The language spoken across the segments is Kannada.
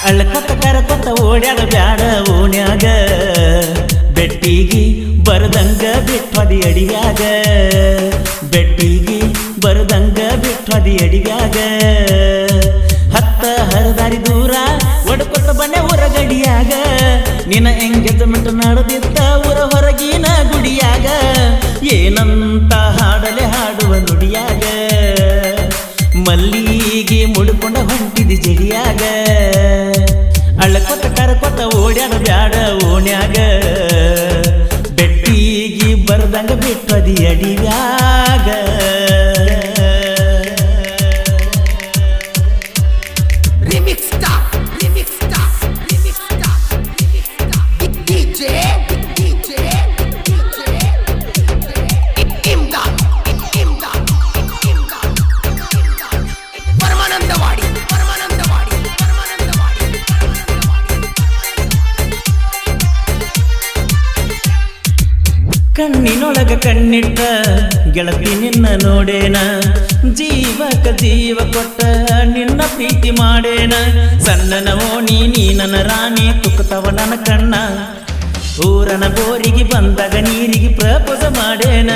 ಅಳ್ಕೊತ ಕರಕೊತ ಓಡ್ಯಾಡ ಬ್ಯಾಡ ಓಣ್ಯಾಗ ಬೆಟ್ಟಿಗಿ ಬರದಂಗ ಬಿಟ್ಟದಿ ಅಡಿಯಾಗ ಬೆಟ್ಟಿಗಿ ಬರದಂಗ ಬಿಟ್ಟದಿ ಅಡಿಯಾಗ ಹತ್ತ ಹರದಾರಿ ದೂರ ಒಡ್ಕೊತ ಬನ್ನೆ ಹೊರಗಡಿಯಾಗ ನಿನ್ನ ಎಂಗೇಜ್ಮೆಂಟ್ ನಡೆದಿತ್ತ ಊರ ಹೊರಗಿನ ಗುಡಿಯಾಗ ಏನಂತ ಹಾಡಲೆ ಹಾಡುವ ನುಡಿಯಾಗ ಮಲ್ಲಿಗೆ ಮುಡ್ಕೊಂಡ ಹೊಂಟಿದಿ ಜಡಿಯಾಗ ಅಳ್ಕೊತ ಕರಕೊತ ಓಡ್ಯಾಡ ಬ್ಯಾಡ ಓಣ್ಯಾಗ ಬೆಟ್ಟಿಗಿ ಬರ್ದಂಗ ಬಿಟ್ಟದಿ ಅಡಿಯಾಗ ಕಣ್ಣಿನೊಳಗ ಕಣ್ಣಿಟ್ಟ ಗೆಳತಿ ನಿನ್ನ ನೋಡೇನ ಜೀವಕ ಜೀವ ಕೊಟ್ಟ ನಿನ್ನ ಪ್ರೀತಿ ಮಾಡೇನ ಸಣ್ಣನ ಓಣಿ ನೀ ನನ್ನ ರಾಣಿ ತುಕ್ಕತವ ನನ್ನ ಕಣ್ಣ ಊರನ ಬೋರಿಗೆ ಬಂದಾಗ ನೀರಿಗೆ ಪ್ರಪೋಸ ಮಾಡೇನ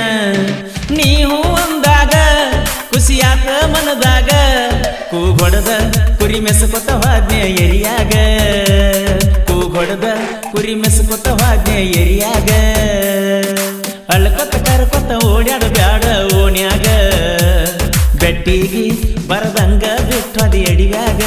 ನೀವು ಅಂದಾಗ ಖುಷಿಯಾತ ಮನದಾಗ ಕೂಗೊಡದ ಕುರಿ ಮೆಸಕೊತವಾದ್ನೆ ಎರಿಯಾಗ ಕೂಗೊಡದ ಕುರಿ ಮೆಸಕೊತವಾದ್ನೆ ಎರಿಯಾಗ ಅಳ್ಕೊತ ಕರ್ಕೊತ ಓಡ್ಯಾಡ ಬ್ಯಾಡ ಓಣ್ಯಾಗ ಬೆಟ್ಟಿಗಿ ಬರದಂಗ ಬಿಟ್ಟದಿ ಅಡಿಯಾಗ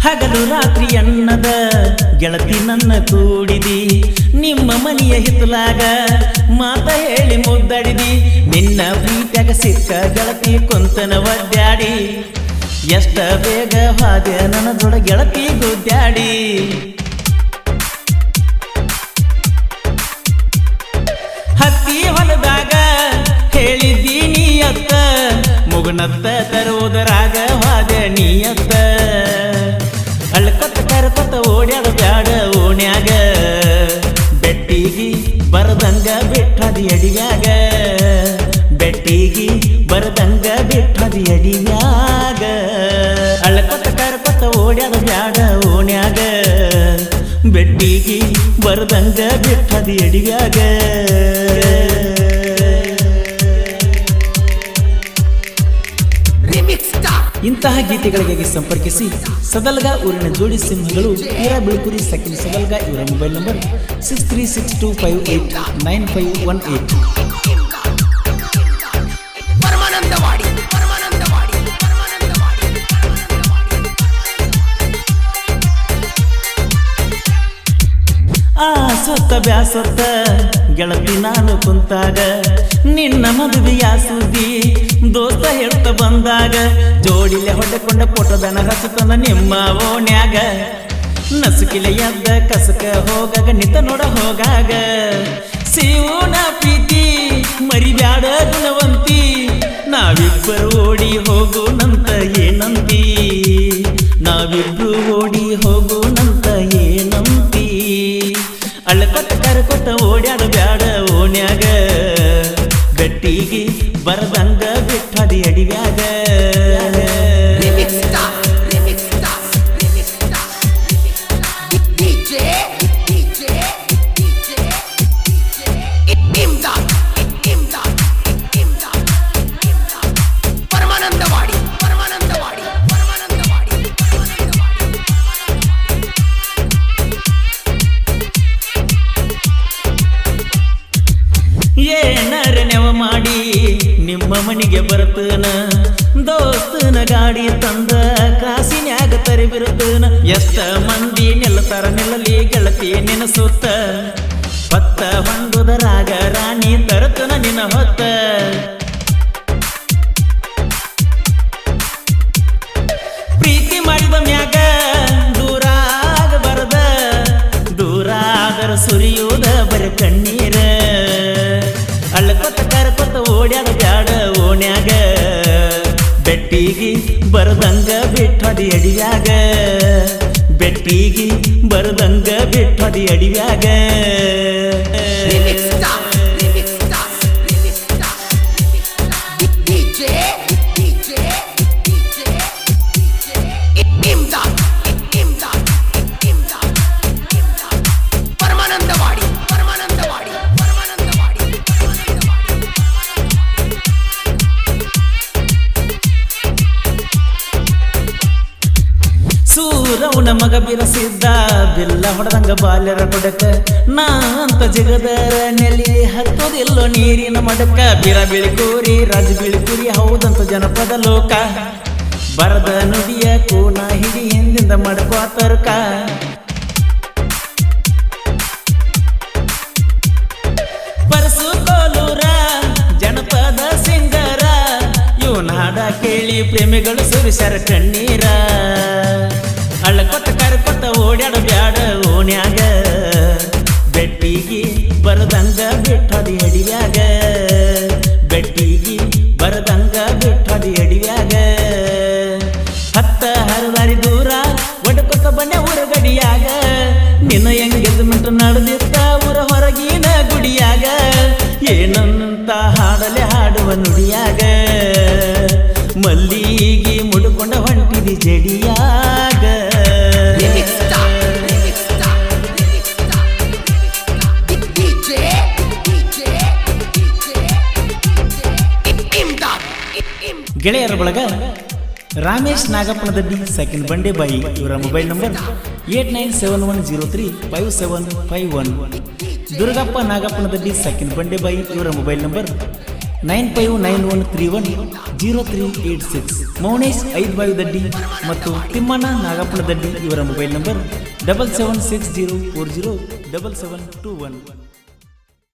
ಹಗಲು ರಾತ್ರಿ ಅನ್ನದ ಗೆಳತಿ ನನ್ನ ಕೂಡಿದಿ ನಿಮ್ಮ ಮನೆಯ ಹಿತ್ತಲಾಗ ಮಾತ ಹೇಳಿ ಮುದ್ದಾಡಿದಿ ನಿನ್ನ ಪ್ರೀತಿಯಾಗ ಸಿಕ್ಕ ಗೆಳತಿ ಕುಂತನ ಒದ್ದಾಡಿ ಎಷ್ಟ ಬೇಗ ಹಾದೆ ನನ್ನ ದೊಡ ಗೆಳತಿ ಗುದ್ದಾಡಿ ಹತ್ತಿ ಹೊಲದಾಗ ಹೇಳಿದ್ದಿ ನೀಯತ್ತ ಮುಗುನತ್ತ ತರುವುದರಾಗ ಹಾದೆ ನೀಯತ್ತ ಅಳ್ಕೊತ ಕರ್ಕೊತ ಓಡ್ಯಾಡ ಬ್ಯಾಡ ಓಣ್ಯಾಗ ಬೆಟ್ಟಿಗಿ ಬರದಂಗ ಬಿಟ್ಟದಿ ಅಡಿಯಾಗ ಬೆಟ್ಟಿಗಿ ಬರದಂಗ ಬಿಟ್ಟದಿ ಅಡಿಯಾಗ ಅಳ್ಕೊತ ಕರ್ಕೊತ ಓಡ್ಯಾಡ ಬ್ಯಾಡ ಓಣ್ಯಾಗ ಬೆಟ್ಟಿಗಿ ಬರದಂಗ ಬಿಟ್ಟದಿ ಅಡಿಯಾಗ ಇಂತಹ ಗೀತೆಗಳಿಗಾಗಿ ಸಂಪರ್ಕಿಸಿ ಸದಲ್ಗ ಊರಿನ ಜೋಡಿ ಸಿಂಹಗಳು ಹೀರಾ ಬೆಳಕುರಿ ಸೆಕೆಂಡ್ ಸದಲ್ಗ ಇವರ ಮೊಬೈಲ್ ನಂಬರ್ 6362589518. ಆ ಸೊತ್ತ ಬ್ಯಾಸೊತ್ತ ಗೆಳತಿ ನಾನು ಕುಂತಾಗ ನಿನ್ನ ಮದುವೆಯ ಸುದ್ದಿ ದೋಸ್ತ ಹೇಳ್ತ ಬಂದಾಗ ಜೋಡಿಲೆ ಹೊಡೆಕೊಂಡ ಪೋಟದನ ಹಚ್ಚತನ ನಿಮ್ಮ ಓಣ್ಯಾಗ ನಸುಕಿಲೆ ಎದ್ದ ಕಸಕ ಹೋಗಾಗ ನಿತ ನೋಡ ಹೋಗಾಗ ಶಿವನ ಪ್ರೀತಿ ಮರಿಬ್ಯಾಡ ಗುಣವಂತಿ ನಾವಿಬ್ಬರು ಓಡಿ ಹೋಗೋಣಂತ ಏನಂತಿ ನಾವಿಬ್ರು ಓಡಿ ಹೋಗೋಣಂತ ಏನಂತಿ ಅಳ್ಕೊತ ಕರ್ಕೊತ ಓಡ್ಯಾಡ ಬ್ಯಾಡ ಓಣ್ಯಾಗ ಬೆಟ್ಟಿಗಿ ಬರದಂಗ ಬಿಟ್ಟದಿ ಅಡಿಯಾಗ ಏನರ ನೆವ ಮಾಡಿ ನಿಮ್ಮ ಮನೆಗೆ ಊರಿಗೆ ಬರ್ತನ ದೋಸ್ತನ ಗಾಡಿ ತಂದ ಕಾಸಿನ್ಯಾಗ ತರಿಬಿರುತ್ತನ ಎಷ್ಟ ಮಂದಿ ನಿಲ್ಲತಾರ ನಿಲ್ಲಲಿ ಗೆಳತಿ ನೆನಸುತ್ತ ಪತ್ತ ಹೊಂದುದರಾಗ ರಾಣಿ ತರತನ ನಿನ್ನ ಹೊತ್ತ ಪ್ರೀತಿ ಮಾಡಿದ ಮ್ಯಾಗ ದೂರಾಗ ಬರದ ದೂರಾದರ ಸುರಿಯುವುದ ಬರ ಕಣ್ಣೀರ ಅಳ್ಳಕೊತ್ತ ಕರಕೊತ್ತ ಓಡ್ಯಾದ ಬ್ಯಾಡ ಓಣ್ಯಾಗ ಬೆಟ್ಟಿಗಿ ಬರದಂಗ ಬಿಟ್ಟದಿ ಅಡಿಯಾಗ ಬೆಟ್ಟಿಗಿ ಬರದಂಗ ಬಿಟ್ಟದಿ ಅಡಿಯಾಗ ಸೂರವನ ಮಗ ಬಿರಸಿದ್ದ ಬಿಲ್ಲ ಹೊಡೆದಂಗ ಬಾಲ್ಯರ ಕೊಡಕ ನಾ ಅಂತ ಜಗದರ ನೆಲಿ ಹತ್ತೋದಿಲ್ಲೋ ನೀರಿನ ಮಡಕ ಬಿರ ಬಿಳಿಕೂರಿ ರಾಜ ಬಿಳಿಕೂರಿ ಹೌದಂತ ಜನಪದ ಲೋಕ ಬರದ ನುಡಿಯ ಕೂನ ಹಿಡಿ ಹಿಂದಿಂದ ಮಡಕೋ ತರ್ಕ ಪರಸು ಕೋಲೂರ ಜನಪದ ಸಿಂಗರ ಇವನ ಹಾಡ ಕೇಳಿ ಪ್ರೇಮಿಗಳು ಸುರಿಸರ ಕಣ್ಣೀರ ಅಳ್ಳಕೊತ್ತ ಕರಕೊತ್ತ ಓಡ್ಯಾಡ ಬ್ಯಾಡ ಓಣ್ಯಾಗ ಬೆಟ್ಟಿಗಿ ಬರದಂಗ ಬಿಟ್ಟದಿ ಅಡಿಯಾಗ ಬೆಟ್ಟಿಗಿ ಬರದಂಗ ಬಿಟ್ಟದಿ ಅಡಿಯಾಗ ಹತ್ತ ಹರದಾರಿ ದೂರ ಒಡಕೊತ್ತ ಬನ್ನೆ ಊರ ಗಡಿಯಾಗ ನಿನ್ನ ಎಂಗೇಜ್ಮೆಂಟ್ ನಡೆದಿತ್ತ ಊರ ಹೊರಗಿನ ಗುಡಿಯಾಗ ಏನಂತ ಹಾಡಲೆ ಹಾಡುವ ನುಡಿಯಾಗ ಮಲ್ಲಿಗಿ ಮುಡುಕೊಂಡ ಹೊಂಟಿದಿ ಜಡಿಯಾಗ ಗೆಳೆಯರ ಬಳಗ ರಾಮೇಶ್ ನಾಗಪ್ಪನದಡ್ಡಿ ಸೆಕೆಂಡ್ ಬಂಡೆ ಬಾಯಿ ಇವರ ಮೊಬೈಲ್ ನಂಬರ್ 8971035751 ದುರ್ಗಪ್ಪ ನಾಗಪ್ಪನದಡ್ಡಿ ಸೆಕೆಂಡ್ ಬಂಡೆ ಬಾಯಿ ಇವರ ಮೊಬೈಲ್ ನಂಬರ್ 9591310386 ಮೌನೇಶ್ ಐದ್ಬಾಯುದಡ್ಡಿ ಮತ್ತು ತಿಮ್ಮಣ್ಣ ನಾಗಪ್ಪನದಡ್ಡಿ ಇವರ ಮೊಬೈಲ್ ನಂಬರ್ 7760407721